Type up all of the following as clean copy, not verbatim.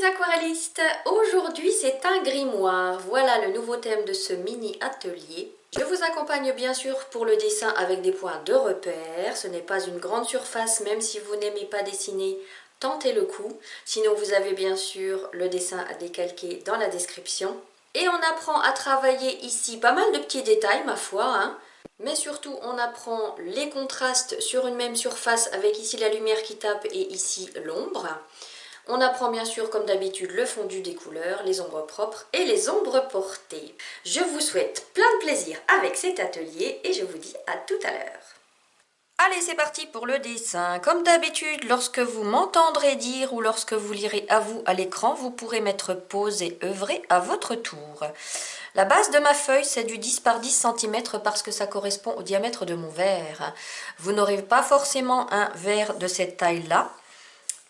les aquarellistes, aujourd'hui c'est un grimoire, voilà le nouveau thème de ce mini atelier. Je vous accompagne bien sûr pour le dessin avec des points de repère, ce n'est pas une grande surface même si vous n'aimez pas dessiner, tentez le coup. Sinon vous avez bien sûr le dessin à décalquer dans la description. Et on apprend à travailler ici pas mal de petits détails ma foi, hein. Mais surtout on apprend les contrastes sur une même surface avec ici la lumière qui tape et ici l'ombre. On apprend bien sûr comme d'habitude le fondu des couleurs, les ombres propres et les ombres portées. Je vous souhaite plein de plaisir avec cet atelier et je vous dis à tout à l'heure. Allez, c'est parti pour le dessin. Comme d'habitude, lorsque vous m'entendrez dire ou lorsque vous lirez à vous à l'écran, vous pourrez mettre pause et œuvrer à votre tour. La base de ma feuille, c'est du 10 par 10 cm parce que ça correspond au diamètre de mon verre. Vous n'aurez pas forcément un verre de cette taille-là.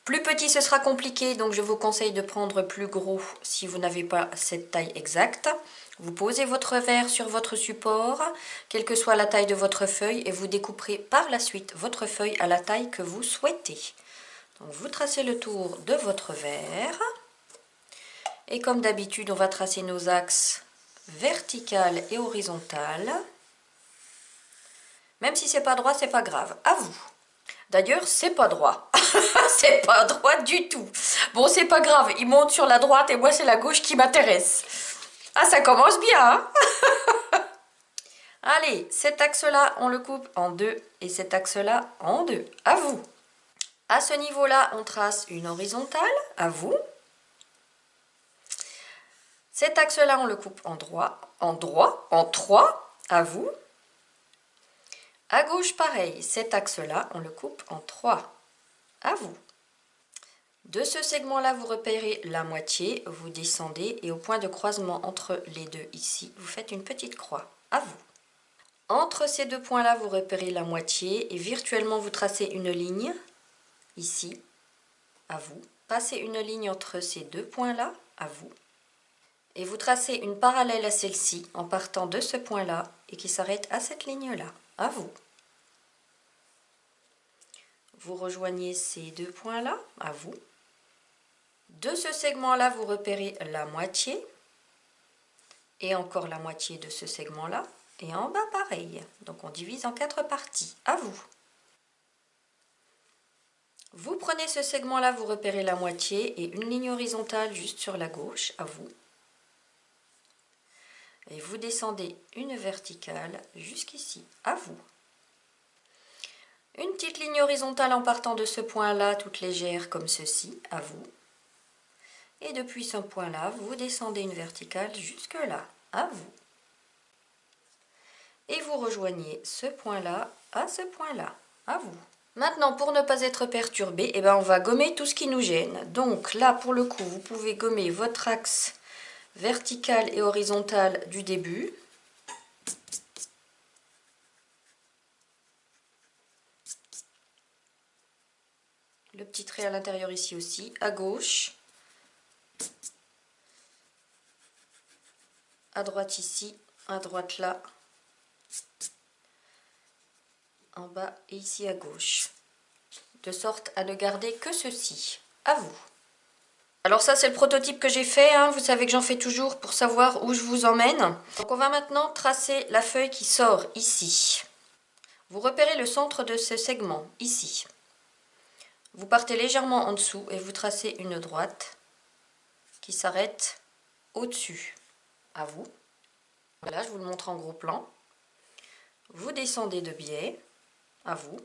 Plus petit, ce sera compliqué, donc je vous conseille de prendre plus gros si vous n'avez pas cette taille exacte. Vous posez votre verre sur votre support, quelle que soit la taille de votre feuille, et vous découperez par la suite votre feuille à la taille que vous souhaitez. Donc vous tracez le tour de votre verre. Et comme d'habitude, on va tracer nos axes vertical et horizontal. Même si c'est pas droit, c'est pas grave. À vous. D'ailleurs, c'est pas droit. C'est pas droit du tout. Bon, c'est pas grave. Il monte sur la droite et moi, c'est la gauche qui m'intéresse. Ah, ça commence bien, hein. Allez, cet axe-là, on le coupe en deux et cet axe-là en deux. À vous. À ce niveau-là, on trace une horizontale. À vous. Cet axe-là, on le coupe en trois. À vous. À gauche, pareil. Cet axe-là, on le coupe en trois. À vous. De ce segment-là, vous repérez la moitié, vous descendez et au point de croisement entre les deux ici, vous faites une petite croix. À vous. Entre ces deux points-là, vous repérez la moitié et virtuellement vous tracez une ligne ici. À vous. Passez une ligne entre ces deux points-là. À vous. Et vous tracez une parallèle à celle-ci en partant de ce point-là et qui s'arrête à cette ligne-là. À vous. Vous rejoignez ces deux points-là. À vous. De ce segment-là, vous repérez la moitié et encore la moitié de ce segment-là et en bas pareil. Donc on divise en 4 parties. À vous. Vous prenez ce segment-là, vous repérez la moitié et une ligne horizontale juste sur la gauche. À vous. Et vous descendez une verticale jusqu'ici. À vous. Une petite ligne horizontale en partant de ce point-là, toute légère comme ceci. À vous. Et depuis ce point-là, vous descendez une verticale jusque là, à vous. Et vous rejoignez ce point-là à ce point-là, à vous. Maintenant, pour ne pas être perturbé, on va gommer tout ce qui nous gêne. Donc là, pour le coup, vous pouvez gommer votre axe vertical et horizontal du début. Le petit trait à l'intérieur ici aussi, à gauche. À droite ici, à droite là, en bas et ici à gauche, de sorte à ne garder que ceci. À vous. Alors ça c'est le prototype que j'ai fait, hein. Vous savez que j'en fais toujours pour savoir où je vous emmène. Donc on va maintenant tracer la feuille qui sort ici. Vous repérez le centre de ce segment, ici. Vous partez légèrement en dessous et vous tracez une droite qui s'arrête au-dessus. À vous. Voilà, je vous le montre en gros plan. Vous descendez de biais. À vous.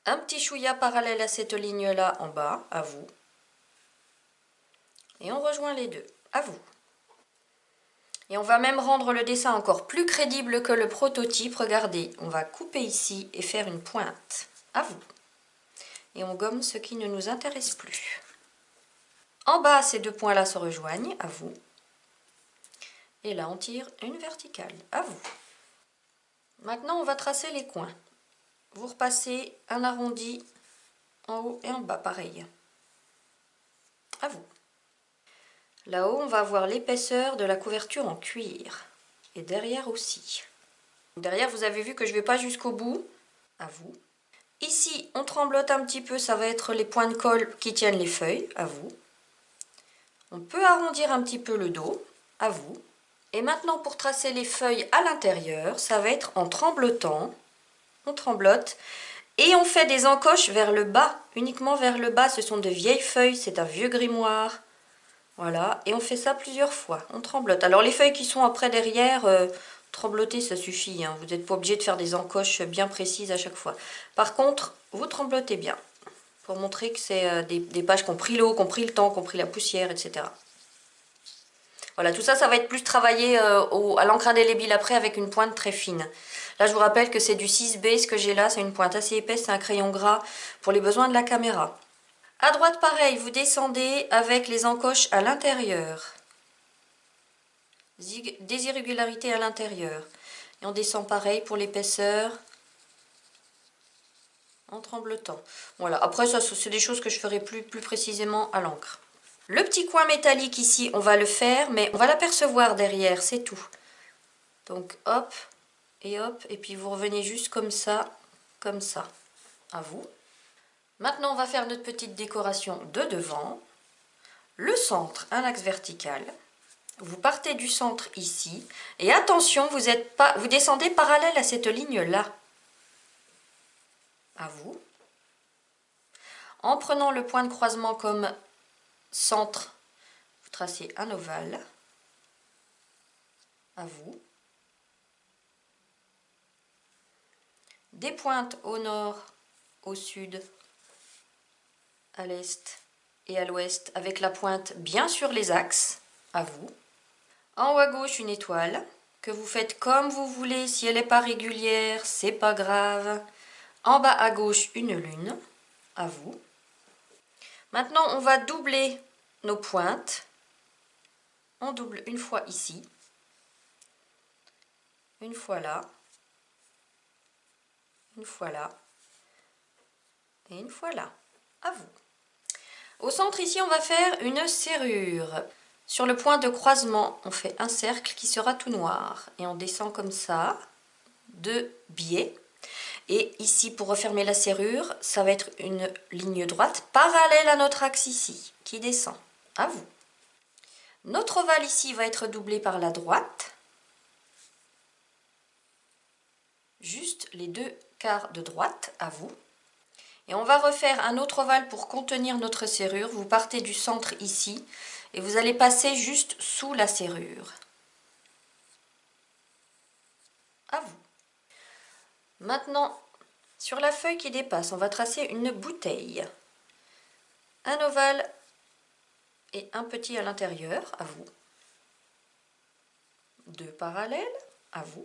Un petit chouïa parallèle à cette ligne-là en bas. À vous. Et on rejoint les deux. À vous. Et on va même rendre le dessin encore plus crédible que le prototype. Regardez, on va couper ici et faire une pointe. À vous. Et on gomme ce qui ne nous intéresse plus. En bas, ces deux points-là se rejoignent. À vous. Et là, on tire une verticale. À vous. Maintenant, on va tracer les coins. Vous repassez un arrondi en haut et en bas, pareil. À vous. Là-haut, on va avoir l'épaisseur de la couverture en cuir. Et derrière aussi. Derrière, vous avez vu que je ne vais pas jusqu'au bout. À vous. Ici, on tremblote un petit peu, ça va être les points de colle qui tiennent les feuilles. À vous. On peut arrondir un petit peu le dos, à vous. Et maintenant, pour tracer les feuilles à l'intérieur, ça va être en tremblotant. On tremblote. Et on fait des encoches vers le bas, uniquement vers le bas. Ce sont de vieilles feuilles, c'est un vieux grimoire. Voilà, et on fait ça plusieurs fois. On tremblote. Alors les feuilles qui sont après derrière, trembloter ça suffit. Hein. Vous n'êtes pas obligé de faire des encoches bien précises à chaque fois. Par contre, vous tremblotez bien. Pour montrer que c'est des pages qui ont pris l'eau, qui ont pris le temps, qui ont pris la poussière, etc. Voilà, tout ça, ça va être plus travaillé à l'encre indélébile après avec une pointe très fine. Là, je vous rappelle que c'est du 6B, ce que j'ai là, c'est une pointe assez épaisse, c'est un crayon gras pour les besoins de la caméra. À droite, pareil, vous descendez avec les encoches à l'intérieur. Des irrégularités à l'intérieur. Et on descend pareil pour l'épaisseur en tremblotant. Voilà, après ça, c'est des choses que je ferai plus précisément à l'encre. Le petit coin métallique ici, on va le faire, mais on va l'apercevoir derrière, c'est tout. Donc hop, et puis vous revenez juste comme ça, à vous. Maintenant, on va faire notre petite décoration de devant. Le centre, un axe vertical. Vous partez du centre ici. Et attention, vous descendez parallèle à cette ligne-là. À vous. En prenant le point de croisement comme centre, vous tracez un ovale. À vous. Des pointes au nord, au sud, à l'est et à l'ouest avec la pointe bien sur les axes. À vous. En haut à gauche, une étoile que vous faites comme vous voulez. Si elle n'est pas régulière, c'est pas grave. En bas à gauche, une lune. À vous. Maintenant, on va doubler nos pointes. On double une fois ici. Une fois là. Une fois là. Et une fois là. À vous. Au centre, ici, on va faire une serrure. Sur le point de croisement, on fait un cercle qui sera tout noir. Et on descend comme ça, de biais. Et ici, pour refermer la serrure, ça va être une ligne droite parallèle à notre axe ici, qui descend. À vous. Notre ovale ici va être doublé par la droite. Juste les deux quarts de droite, à vous. Et on va refaire un autre ovale pour contenir notre serrure. Vous partez du centre ici et vous allez passer juste sous la serrure. À vous. Maintenant, sur la feuille qui dépasse, on va tracer une bouteille. Un ovale et un petit à l'intérieur, à vous. Deux parallèles, à vous.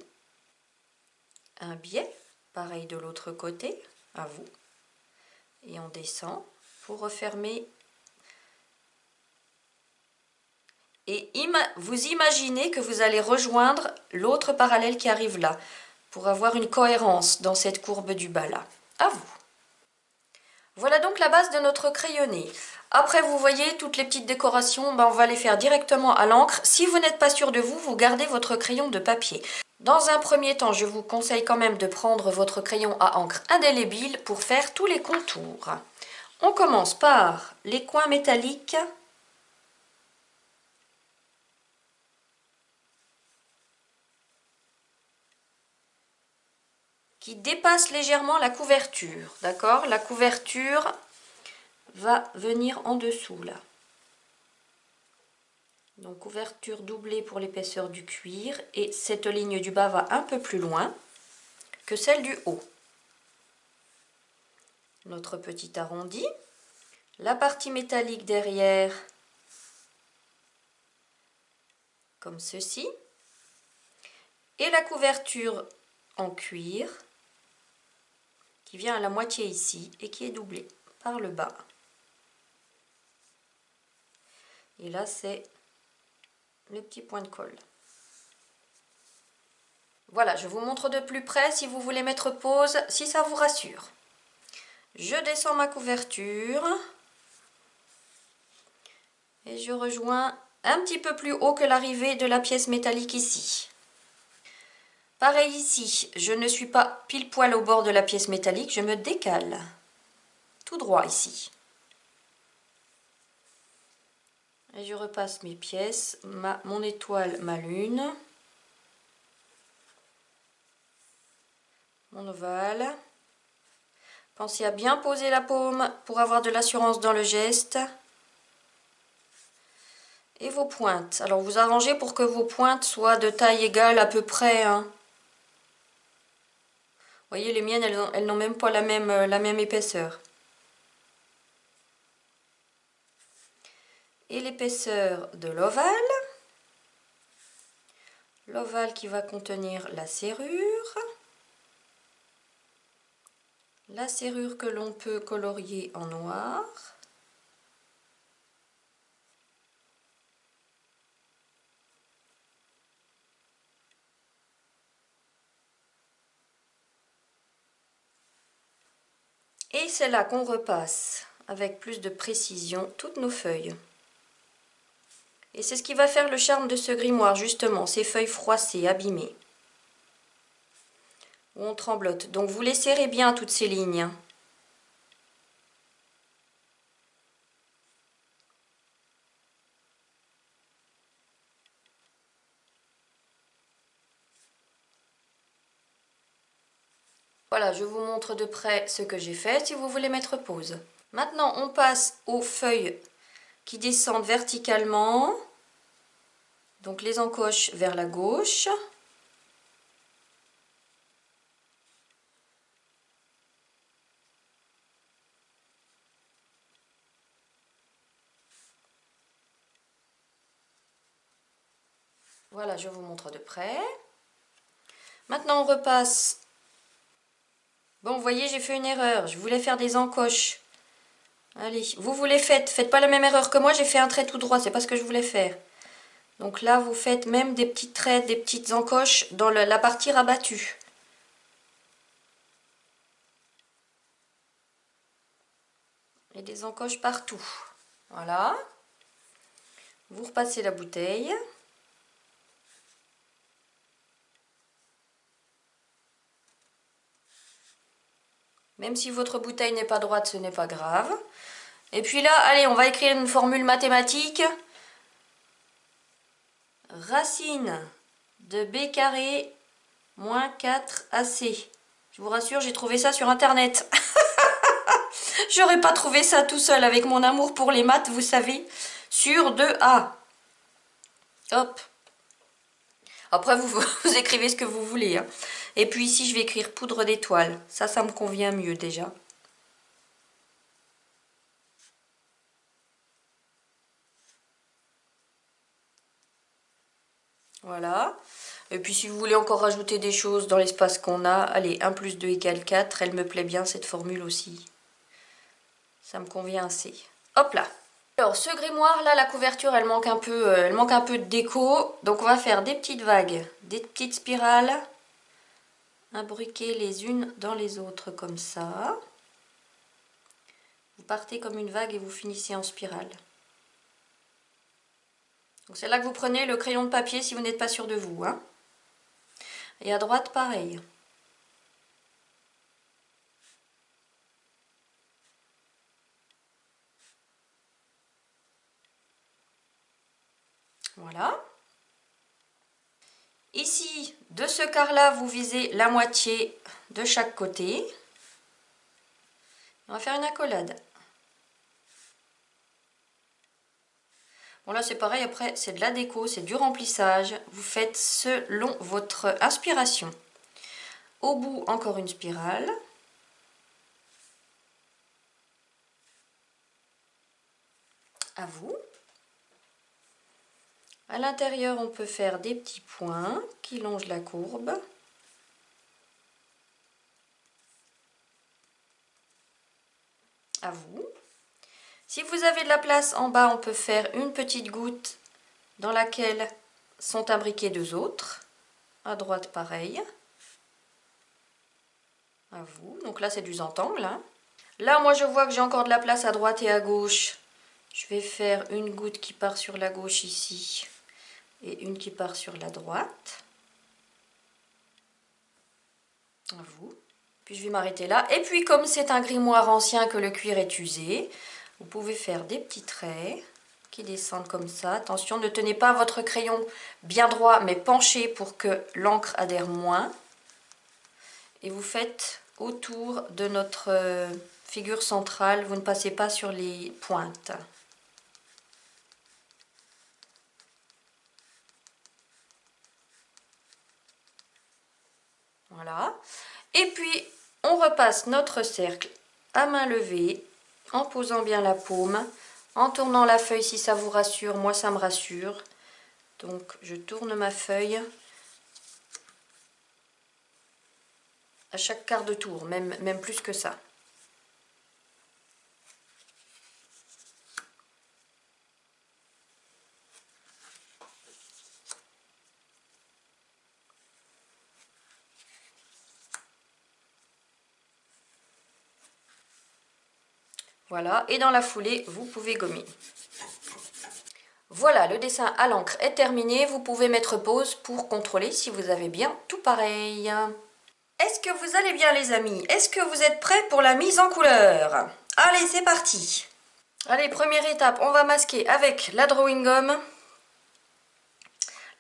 Un biais, pareil de l'autre côté, à vous. Et on descend pour refermer. Et vous imaginez que vous allez rejoindre l'autre parallèle qui arrive là, pour avoir une cohérence dans cette courbe du bas là. À vous. Voilà donc la base de notre crayonné. Après, vous voyez, toutes les petites décorations, on va les faire directement à l'encre. Si vous n'êtes pas sûr de vous, vous gardez votre crayon de papier. Dans un premier temps, je vous conseille quand même de prendre votre crayon à encre indélébile pour faire tous les contours. On commence par les coins métalliques. Qui dépassent légèrement la couverture, d'accord? La couverture va venir en dessous, là. Donc, couverture doublée pour l'épaisseur du cuir. Et cette ligne du bas va un peu plus loin que celle du haut. Notre petit arrondi. La partie métallique derrière, comme ceci. Et la couverture en cuir, qui vient à la moitié ici et qui est doublée par le bas. Et là, c'est le petit point de colle. Voilà, je vous montre de plus près si vous voulez mettre pause, si ça vous rassure. Je descends ma couverture et je rejoins un petit peu plus haut que l'arrivée de la pièce métallique ici. Pareil ici, je ne suis pas pile poil au bord de la pièce métallique, je me décale tout droit ici. Et je repasse mes pièces, mon étoile, ma lune, mon ovale. Pensez à bien poser la paume pour avoir de l'assurance dans le geste. Et vos pointes. Alors vous arrangez pour que vos pointes soient de taille égale à peu près. Hein. Vous voyez, les miennes, elles n'ont même pas la même épaisseur. Et l'épaisseur de l'ovale. L'ovale qui va contenir la serrure. La serrure que l'on peut colorier en noir. Et c'est là qu'on repasse avec plus de précision toutes nos feuilles. Et c'est ce qui va faire le charme de ce grimoire, justement, ces feuilles froissées, abîmées. Où on tremblote. Donc vous les serrez bien toutes ces lignes. Voilà, je vous montre de près ce que j'ai fait si vous voulez mettre pause. Maintenant, on passe aux feuilles qui descendent verticalement. Donc les encoches vers la gauche. Voilà, je vous montre de près. Maintenant, on repasse. Bon, vous voyez, j'ai fait une erreur. Je voulais faire des encoches. Allez, vous les faites. Faites pas la même erreur que moi, j'ai fait un trait tout droit. C'est pas ce que je voulais faire. Donc là, vous faites même des petits traits, des petites encoches dans la partie rabattue. Et des encoches partout. Voilà. Vous repassez la bouteille. Même si votre bouteille n'est pas droite, ce n'est pas grave. Et puis là, allez, on va écrire une formule mathématique. Racine de b carré moins 4ac. Je vous rassure, j'ai trouvé ça sur internet. J'aurais pas trouvé ça tout seul avec mon amour pour les maths, vous savez. Sur 2a. Hop. Après, vous écrivez ce que vous voulez. Hein. Et puis ici, je vais écrire poudre d'étoile. Ça me convient mieux déjà. Voilà. Et puis si vous voulez encore rajouter des choses dans l'espace qu'on a, allez, 1 plus 2 égale 4. Elle me plaît bien cette formule aussi. Ça me convient assez. Hop là. Alors ce grimoire là, la couverture elle manque un peu de déco. Donc on va faire des petites vagues, des petites spirales. Imbriquées les unes dans les autres comme ça. Vous partez comme une vague et vous finissez en spirale. Donc c'est là que vous prenez le crayon de papier si vous n'êtes pas sûr de vous. Hein. Et à droite pareil. Voilà. Ici, de ce quart-là, vous visez la moitié de chaque côté. On va faire une accolade. Bon là c'est pareil, après c'est de la déco, c'est du remplissage. Vous faites selon votre inspiration. Au bout, encore une spirale. À vous. À l'intérieur, on peut faire des petits points qui longent la courbe. À vous. Si vous avez de la place en bas, on peut faire une petite goutte dans laquelle sont imbriqués deux autres. À droite, pareil. À vous. Donc là, c'est du zentangle. Hein. Là, moi, je vois que j'ai encore de la place à droite et à gauche. Je vais faire une goutte qui part sur la gauche ici et une qui part sur la droite. À vous. Puis je vais m'arrêter là. Et puis, comme c'est un grimoire ancien que le cuir est usé, vous pouvez faire des petits traits qui descendent comme ça. Attention, ne tenez pas votre crayon bien droit, mais penché pour que l'encre adhère moins. Et vous faites autour de notre figure centrale, vous ne passez pas sur les pointes. Voilà. Et puis, on repasse notre cercle à main levée, en posant bien la paume, en tournant la feuille si ça vous rassure. Moi, ça me rassure. Donc, je tourne ma feuille à chaque quart de tour, même plus que ça. Voilà, et dans la foulée, vous pouvez gommer. Voilà, le dessin à l'encre est terminé. Vous pouvez mettre pause pour contrôler si vous avez bien tout pareil. Est-ce que vous allez bien les amis? Est-ce que vous êtes prêts pour la mise en couleur? Allez, c'est parti! Allez, première étape, on va masquer avec la drawing gum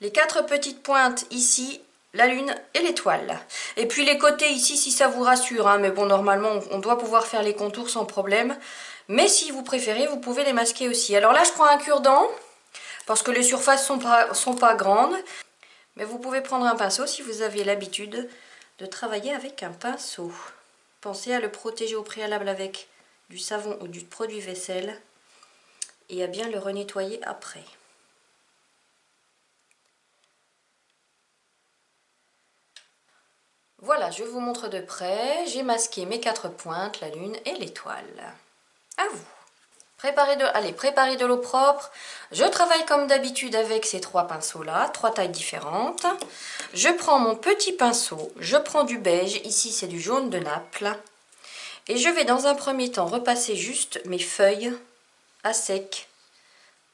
les 4 petites pointes ici, la lune et l'étoile. Et puis les côtés ici si ça vous rassure, hein, mais bon normalement on doit pouvoir faire les contours sans problème. Mais si vous préférez, vous pouvez les masquer aussi. Alors là je prends un cure-dent, parce que les surfaces sont pas grandes. Mais vous pouvez prendre un pinceau si vous avez l'habitude de travailler avec un pinceau. Pensez à le protéger au préalable avec du savon ou du produit vaisselle et à bien le renettoyer après. Voilà, je vous montre de près. J'ai masqué mes 4 pointes, la lune et l'étoile. À vous. Préparez de l'eau propre. Je travaille comme d'habitude avec ces 3 pinceaux-là, 3 tailles différentes. Je prends mon petit pinceau, je prends du beige, ici c'est du jaune de Naples. Et je vais dans un premier temps repasser juste mes feuilles à sec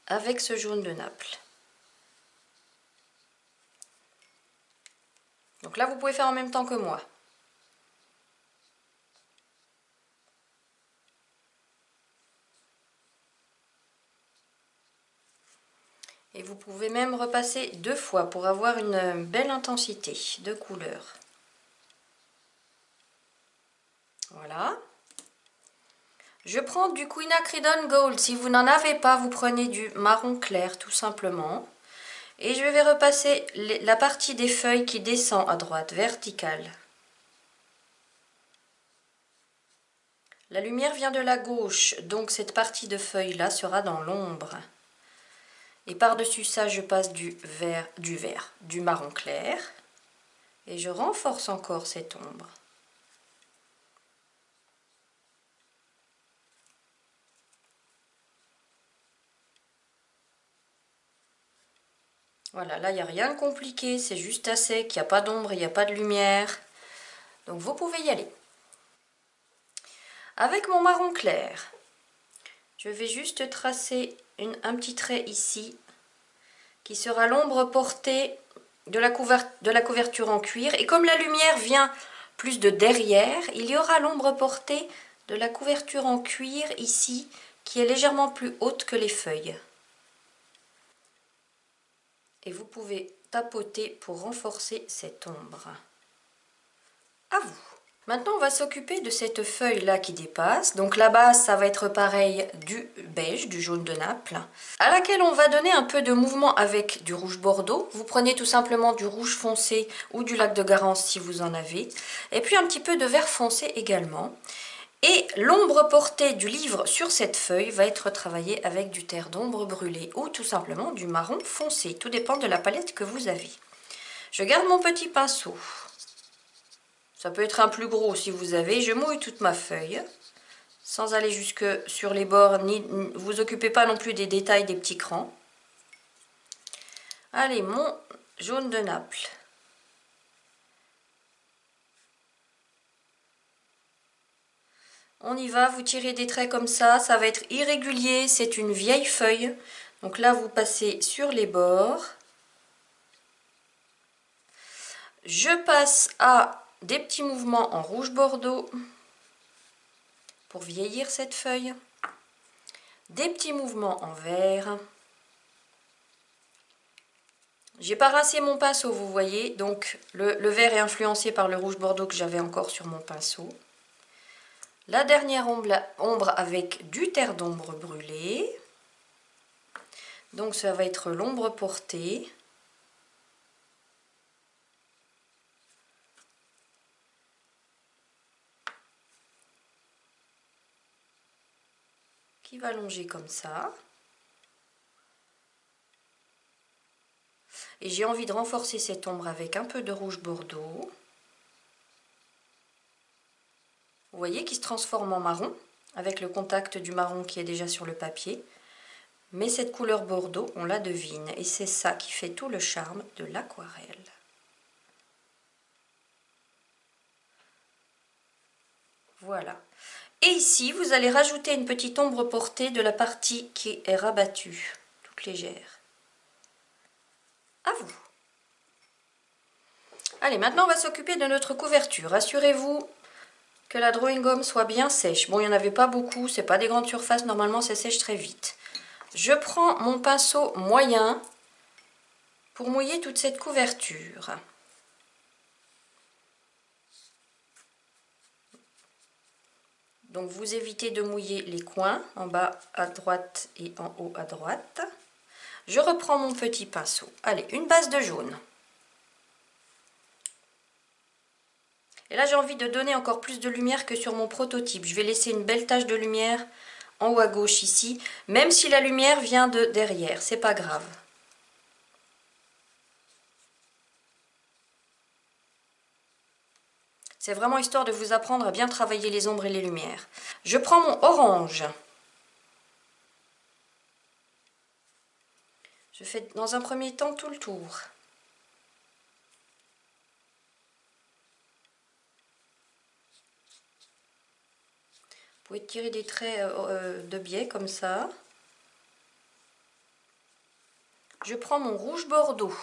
avec ce jaune de Naples. Donc là, vous pouvez faire en même temps que moi. Et vous pouvez même repasser 2 fois pour avoir une belle intensité de couleur. Voilà. Je prends du Quinacridone Gold. Si vous n'en avez pas, vous prenez du marron clair tout simplement. Et je vais repasser la partie des feuilles qui descend à droite, verticale. La lumière vient de la gauche, donc cette partie de feuille là sera dans l'ombre. Et par-dessus ça, je passe du marron clair. Et je renforce encore cette ombre. Voilà, là il n'y a rien de compliqué, c'est juste à sec, il n'y a pas d'ombre, il n'y a pas de lumière. Donc vous pouvez y aller. Avec mon marron clair, je vais juste tracer un petit trait ici, qui sera l'ombre portée de la couverture en cuir. Et comme la lumière vient plus de derrière, il y aura l'ombre portée de la couverture en cuir ici, qui est légèrement plus haute que les feuilles. Et vous pouvez tapoter pour renforcer cette ombre. À vous. Maintenant, on va s'occuper de cette feuille-là qui dépasse. Donc la base, ça va être pareil du beige, du jaune de Naples, à laquelle on va donner un peu de mouvement avec du rouge bordeaux. Vous prenez tout simplement du rouge foncé ou du lac de Garance si vous en avez. Et puis un petit peu de vert foncé également. Et l'ombre portée du livre sur cette feuille va être travaillée avec du terre d'ombre brûlé ou tout simplement du marron foncé. Tout dépend de la palette que vous avez. Je garde mon petit pinceau. Ça peut être un plus gros si vous avez. Je mouille toute ma feuille sans aller jusque sur les bords. Ni vous occupez pas non plus des détails des petits crans. Allez, mon jaune de Naples. On y va, vous tirez des traits comme ça va être irrégulier, c'est une vieille feuille. Donc là, vous passez sur les bords. Je passe à des petits mouvements en rouge bordeaux pour vieillir cette feuille. des petits mouvements en vert. J'ai pas rincé mon pinceau, vous voyez, donc le vert est influencé par le rouge bordeaux que j'avais encore sur mon pinceau. La dernière ombre avec du terre d'ombre brûlé. Donc ça va être l'ombre portée. Qui va longer comme ça. Et j'ai envie de renforcer cette ombre avec un peu de rouge bordeaux. Vous voyez qu'il se transforme en marron avec le contact du marron qui est déjà sur le papier. Mais cette couleur bordeaux, on la devine et c'est ça qui fait tout le charme de l'aquarelle. Voilà. Et ici, vous allez rajouter une petite ombre portée de la partie qui est rabattue, toute légère. À vous. Allez, maintenant on va s'occuper de notre couverture. Assurez-vous que la drawing gum soit bien sèche. Bon, il n'y en avait pas beaucoup, c'est pas des grandes surfaces, normalement ça sèche très vite. Je prends mon pinceau moyen pour mouiller toute cette couverture. Donc vous évitez de mouiller les coins, en bas à droite et en haut à droite. Je reprends mon petit pinceau. Allez, une base de jaune. Et là j'ai envie de donner encore plus de lumière que sur mon prototype. Je vais laisser une belle tache de lumière en haut à gauche ici, même si la lumière vient de derrière, c'est pas grave. C'est vraiment histoire de vous apprendre à bien travailler les ombres et les lumières. Je prends mon orange. Je fais dans un premier temps tout le tour. Vous pouvez tirer des traits de biais comme ça. Je prends mon rouge bordeaux.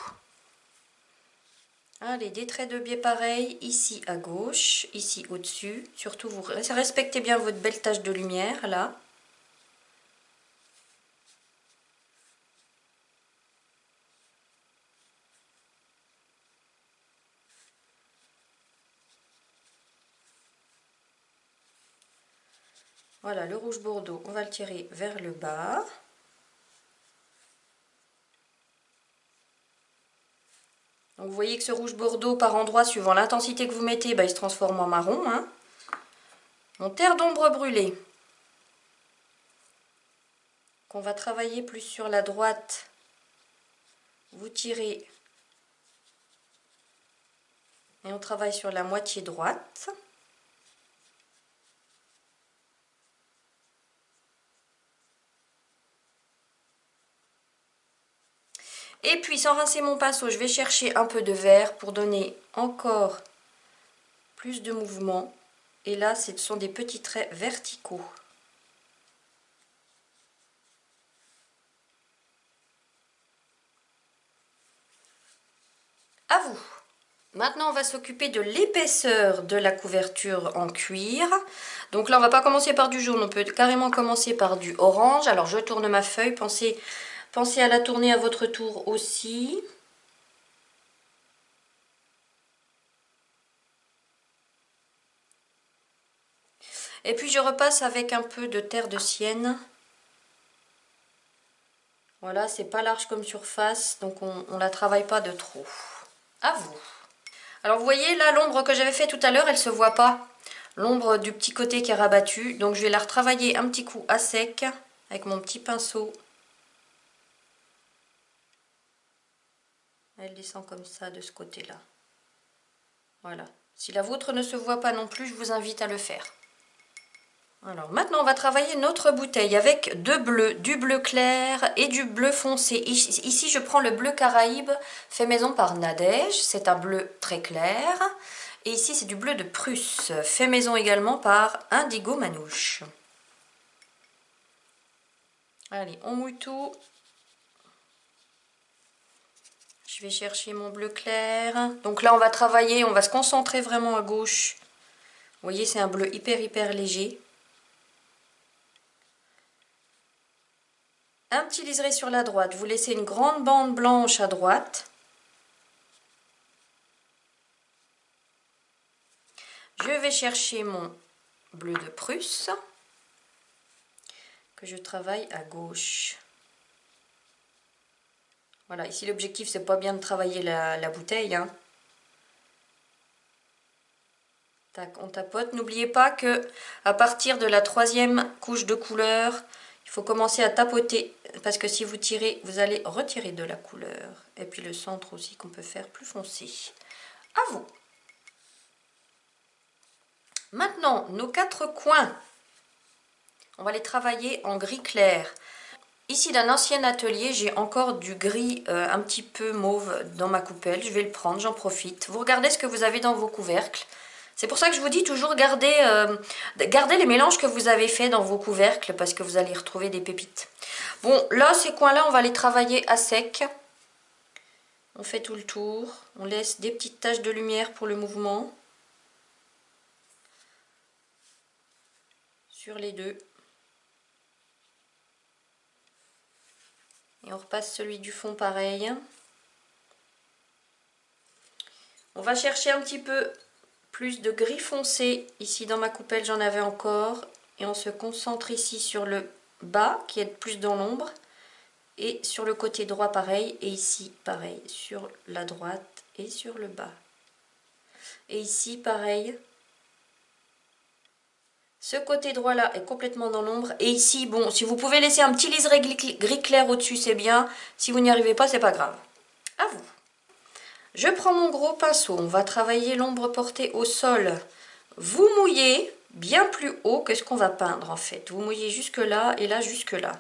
Allez, des traits de biais pareils, ici à gauche, ici au-dessus. Surtout, vous respectez bien votre belle tache de lumière, là. Voilà, le rouge bordeaux, on va le tirer vers le bas. Donc vous voyez que ce rouge bordeaux, par endroits, suivant l'intensité que vous mettez, bah, il se transforme en marron. Hein. Mon terre d'ombre brûlée, qu'on va travailler plus sur la droite. Vous tirez et on travaille sur la moitié droite. Et puis, sans rincer mon pinceau, je vais chercher un peu de vert pour donner encore plus de mouvement. Et là, ce sont des petits traits verticaux. À vous. Maintenant, on va s'occuper de l'épaisseur de la couverture en cuir. Donc là, on va pas commencer par du jaune, on peut carrément commencer par du orange. Alors, je tourne ma feuille, pensez à la tourner à votre tour aussi. Et puis, je repasse avec un peu de terre de sienne. Voilà, c'est pas large comme surface, donc on ne la travaille pas de trop. À vous. Alors, vous voyez, là, l'ombre que j'avais fait tout à l'heure, elle se voit pas. L'ombre du petit côté qui est rabattu. Donc, je vais la retravailler un petit coup à sec avec mon petit pinceau. Elle descend comme ça de ce côté-là. Voilà. Si la vôtre ne se voit pas non plus, je vous invite à le faire. Alors maintenant, on va travailler notre bouteille avec deux bleus, du bleu clair et du bleu foncé. Ici, je prends le bleu Caraïbe fait maison par Nadège. C'est un bleu très clair. Et ici, c'est du bleu de Prusse, fait maison également par Indigo Manouche. Allez, on mouille tout. Je vais chercher mon bleu clair. Donc là, on va travailler, on va se concentrer vraiment à gauche. Vous voyez, c'est un bleu hyper léger. liseré sur la droite, vous laissez une grande bande blanche à droite. Je vais chercher mon bleu de Prusse que je travaille à gauche. Voilà, ici l'objectif c'est pas bien de travailler la bouteille, hein. Tac, on tapote. N'oubliez pas que à partir de la 3e couche de couleur, il faut commencer à tapoter parce que si vous tirez, vous allez retirer de la couleur. Et puis le centre aussi qu'on peut faire plus foncé. À vous. Maintenant, nos 4 coins, on va les travailler en gris clair. Ici, d'un ancien atelier, j'ai encore du gris un petit peu mauve dans ma coupelle. Je vais le prendre, j'en profite. Vous regardez ce que vous avez dans vos couvercles. C'est pour ça que je vous dis toujours gardez les mélanges que vous avez fait dans vos couvercles parce que vous allez retrouver des pépites. Bon, là, ces coins-là, on va les travailler à sec. On fait tout le tour. On laisse des petites taches de lumière pour le mouvement. Sur les deux. Et on repasse celui du fond pareil. On va chercher un petit peu plus de gris foncé. Ici dans ma coupelle j'en avais encore. Et on se concentre ici sur le bas qui est plus dans l'ombre. Et sur le côté droit pareil. Et ici pareil sur la droite et sur le bas. Et ici pareil. Ce côté droit là est complètement dans l'ombre. Et ici, bon, si vous pouvez laisser un petit liseré gris clair au-dessus, c'est bien. Si vous n'y arrivez pas, c'est pas grave. À vous. Je prends mon gros pinceau. On va travailler l'ombre portée au sol. Vous mouillez bien plus haut que ce qu'on va peindre en fait. Vous mouillez jusque là et là jusque là.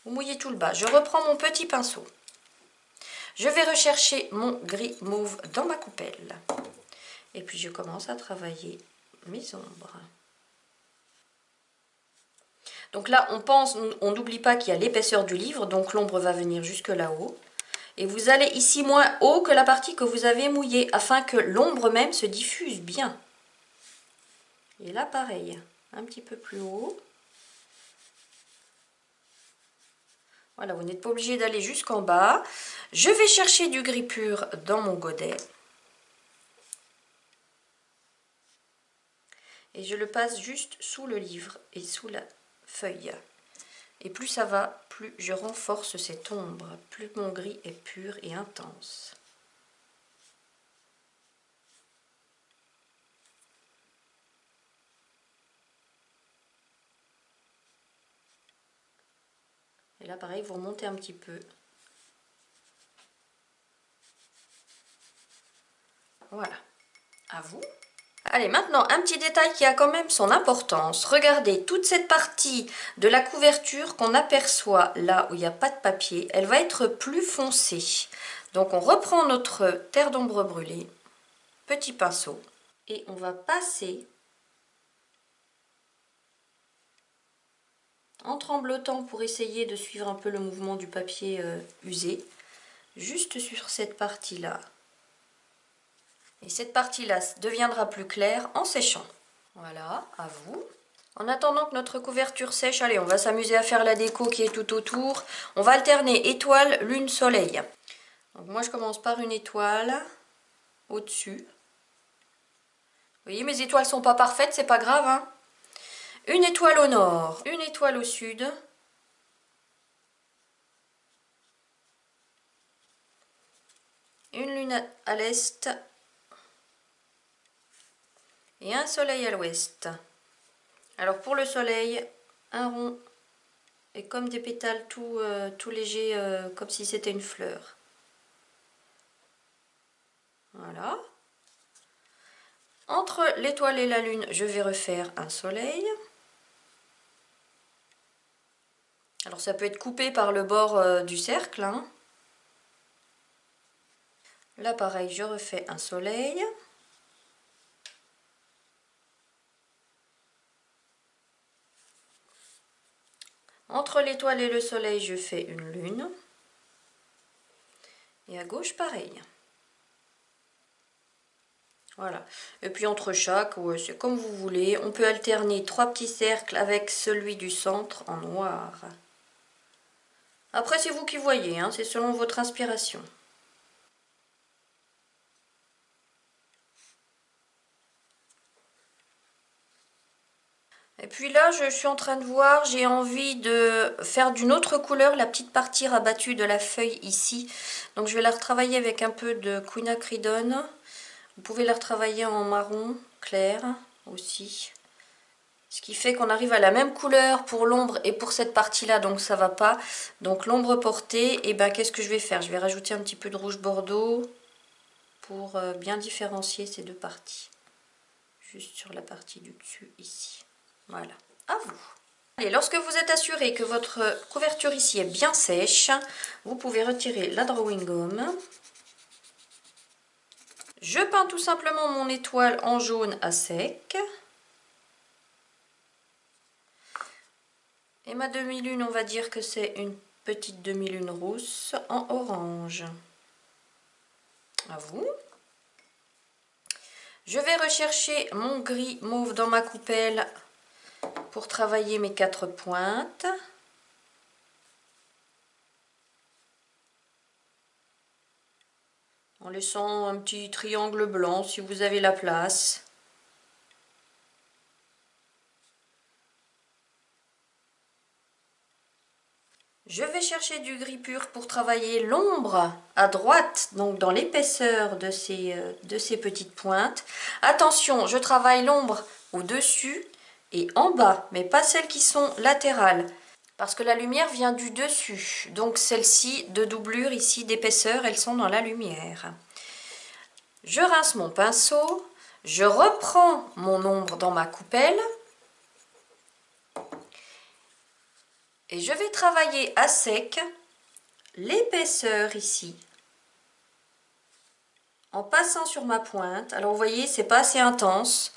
Vous mouillez tout le bas. Je reprends mon petit pinceau. Je vais rechercher mon gris mauve dans ma coupelle. Et puis je commence à travailler mes ombres. Donc là, on n'oublie pas qu'il y a l'épaisseur du livre, donc l'ombre va venir jusque là-haut. Et vous allez ici moins haut que la partie que vous avez mouillée, afin que l'ombre même se diffuse bien. Et là, pareil, un petit peu plus haut. Voilà, vous n'êtes pas obligé d'aller jusqu'en bas. Je vais chercher du gris pur dans mon godet. Et je le passe juste sous le livre et sous la feuille. Et plus ça va, plus je renforce cette ombre, plus mon gris est pur et intense. Et là pareil, vous remontez un petit peu. Voilà, à vous. Allez, maintenant, un petit détail qui a quand même son importance. Regardez, toute cette partie de la couverture qu'on aperçoit là où il n'y a pas de papier, elle va être plus foncée. Donc, on reprend notre terre d'ombre brûlée, petit pinceau, et on va passer en tremblotant pour essayer de suivre un peu le mouvement du papier usé, juste sur cette partie-là. Et cette partie-là deviendra plus claire en séchant. Voilà, à vous. En attendant que notre couverture sèche, allez, on va s'amuser à faire la déco qui est tout autour. On va alterner étoile, lune, soleil. Donc moi, je commence par une étoile au-dessus. Vous voyez, mes étoiles sont pas parfaites, c'est pas grave, hein. Une étoile au nord, une étoile au sud. Une lune à l'est. Et un soleil à l'ouest. Alors pour le soleil, un rond et comme des pétales tout légers, comme si c'était une fleur. Voilà. Entre l'étoile et la lune, je vais refaire un soleil. Alors ça peut être coupé par le bord du cercle, hein. Là pareil, je refais un soleil. Entre l'étoile et le soleil, je fais une lune. Et à gauche, pareil. Voilà. Et puis entre chaque, ouais, c'est comme vous voulez. On peut alterner 3 petits cercles avec celui du centre en noir. Après, c'est vous qui voyez, hein, c'est selon votre inspiration. Et puis là, je suis en train de voir, j'ai envie de faire d'une autre couleur la petite partie rabattue de la feuille ici. Donc je vais la retravailler avec un peu de quinacridone. Vous pouvez la retravailler en marron clair aussi. Ce qui fait qu'on arrive à la même couleur pour l'ombre et pour cette partie-là, donc ça va pas. Donc l'ombre portée, et ben qu'est-ce que je vais faire? Je vais rajouter un petit peu de rouge bordeaux pour bien différencier ces deux parties. Juste sur la partie du dessus ici. Voilà, à vous. Allez, lorsque vous êtes assuré que votre couverture ici est bien sèche, vous pouvez retirer la drawing gum. Je peins tout simplement mon étoile en jaune à sec. Et ma demi-lune, on va dire que c'est une petite demi-lune rousse en orange. À vous. Je vais rechercher mon gris mauve dans ma coupelle pour travailler mes 4 pointes. En laissant un petit triangle blanc si vous avez la place. Je vais chercher du gris pur pour travailler l'ombre à droite, donc dans l'épaisseur de ces petites pointes. Attention, je travaille l'ombre au-dessus et en bas, mais pas celles qui sont latérales, parce que la lumière vient du dessus. Donc celles-ci de doublure ici d'épaisseur, elles sont dans la lumière. Je rince mon pinceau, je reprends mon ombre dans ma coupelle. Et je vais travailler à sec l'épaisseur ici, en passant sur ma pointe. Alors vous voyez, c'est pas assez intense,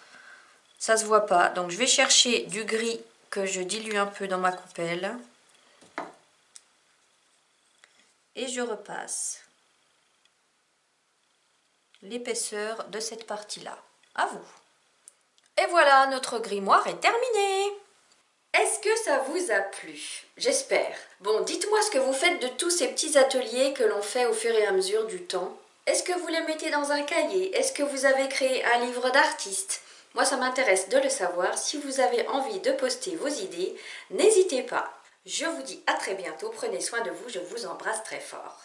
ça se voit pas. Donc je vais chercher du gris que je dilue un peu dans ma coupelle. Et je repasse l'épaisseur de cette partie-là. À vous. Et voilà, notre grimoire est terminé. Est-ce que ça vous a plu? J'espère. Bon, dites-moi ce que vous faites de tous ces petits ateliers que l'on fait au fur et à mesure du temps. Est-ce que vous les mettez dans un cahier? Est-ce que vous avez créé un livre d'artiste? Moi, ça m'intéresse de le savoir. Si vous avez envie de poster vos idées, n'hésitez pas. Je vous dis à très bientôt. Prenez soin de vous. Je vous embrasse très fort.